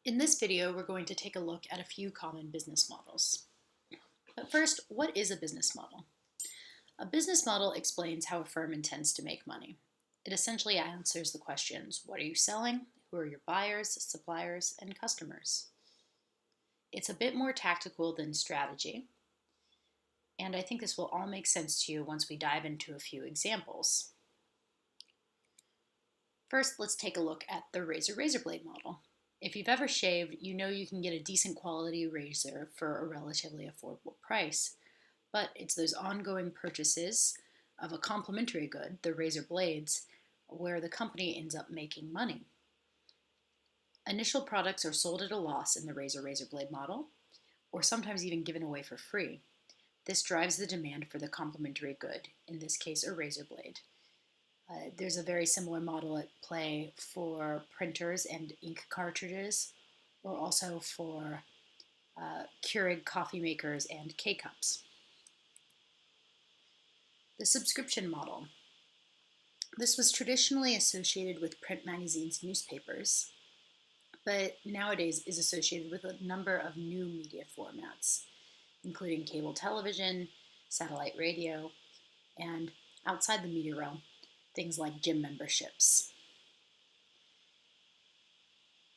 In this video, we're going to take a look at a few common business models. But first, what is a business model? A business model explains how a firm intends to make money. It essentially answers the questions, what are you selling? Who are your buyers, suppliers, and customers? It's a bit more tactical than strategy, and I think this will all make sense to you once we dive into a few examples. First, let's take a look at the razor blade model. If you've ever shaved, you know you can get a decent quality razor for a relatively affordable price, but it's those ongoing purchases of a complementary good, the razor blades, where the company ends up making money. Initial products are sold at a loss in the razor blade model, or sometimes even given away for free. This drives the demand for the complementary good, in this case a razor blade. There's a very similar model at play for printers and ink cartridges, or also for Keurig coffee makers and K-cups. The subscription model. This was traditionally associated with print magazines and newspapers, but nowadays is associated with a number of new media formats, including cable television, satellite radio, and outside the media realm, things like gym memberships.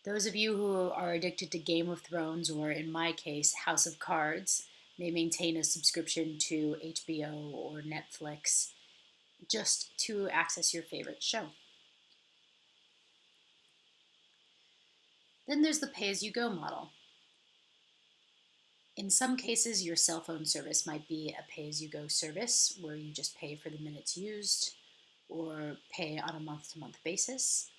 Those of you who are addicted to Game of Thrones, or in my case, House of Cards, may maintain a subscription to HBO or Netflix just to access your favorite show. Then there's the pay-as-you-go model. In some cases, your cell phone service might be a pay-as-you-go service where you just pay for the minutes used or pay on a month-to-month basis.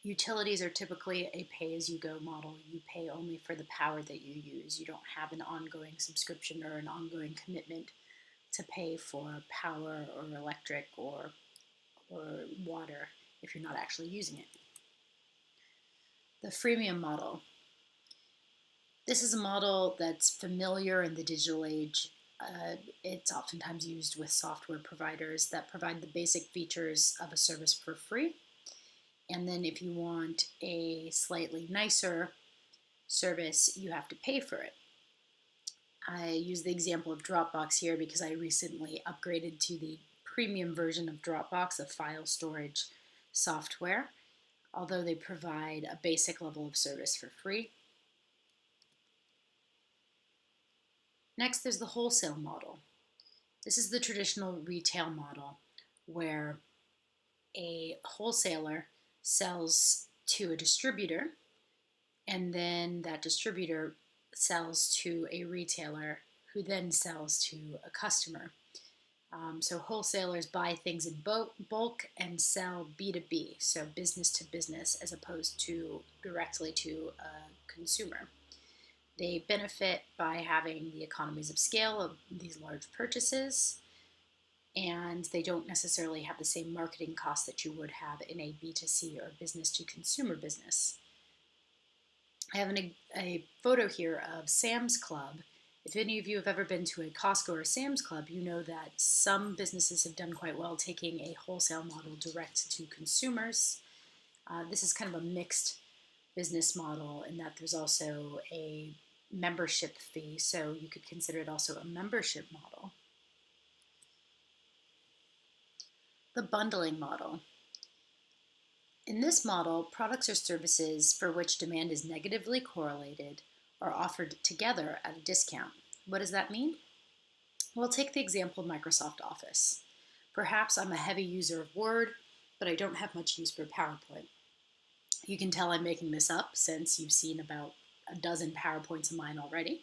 Utilities are typically a pay-as-you-go model. You pay only for the power that you use. You don't have an ongoing subscription or an ongoing commitment to pay for power or electric or water if you're not actually using it. The freemium model. This is a model that's familiar in the digital age. It's oftentimes used with software providers that provide the basic features of a service for free. And then if you want a slightly nicer service, you have to pay for it. I use the example of Dropbox here because I recently upgraded to the premium version of Dropbox, a file storage software, although they provide a basic level of service for free. Next, there's the wholesale model. This is the traditional retail model where a wholesaler sells to a distributor, and then that distributor sells to a retailer who then sells to a customer. So wholesalers buy things in bulk and sell B2B, so business to business, as opposed to directly to a consumer. They benefit by having the economies of scale of these large purchases, and they don't necessarily have the same marketing costs that you would have in a B2C or business to consumer business. I have a photo here of Sam's Club. If any of you have ever been to a Costco or Sam's Club, you know that some businesses have done quite well taking a wholesale model direct to consumers. This is kind of a mixed business model in that there's also a membership fee, so you could consider it also a membership model. The bundling model. In this model, products or services for which demand is negatively correlated are offered together at a discount. What does that mean? Well, take the example of Microsoft Office. Perhaps I'm a heavy user of Word, but I don't have much use for PowerPoint. You can tell I'm making this up since you've seen about a dozen PowerPoints of mine already.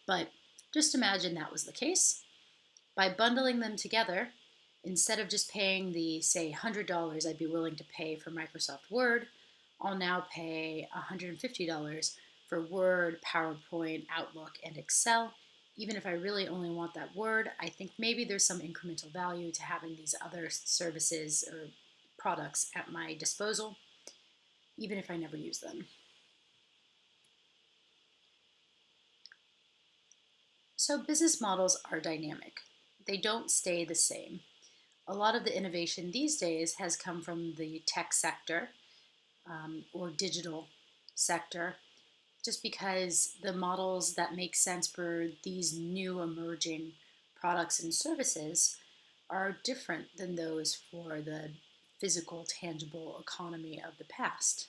But just imagine that was the case. By bundling them together, instead of just paying the, say, $100 I'd be willing to pay for Microsoft Word, I'll now pay $150 for Word, PowerPoint, Outlook, and Excel. Even if I really only want that Word, I think maybe there's some incremental value to having these other services or products at my disposal, even if I never use them. So business models are dynamic. They don't stay the same. A lot of the innovation these days has come from the tech sector, or digital sector, just because the models that make sense for these new emerging products and services are different than those for the physical, tangible economy of the past.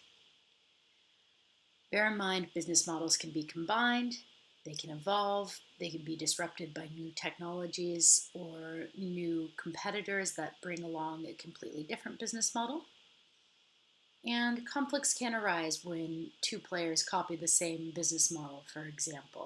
Bear in mind, business models can be combined, they can evolve, they can be disrupted by new technologies or new competitors that bring along a completely different business model. And conflicts can arise when two players copy the same business model, for example.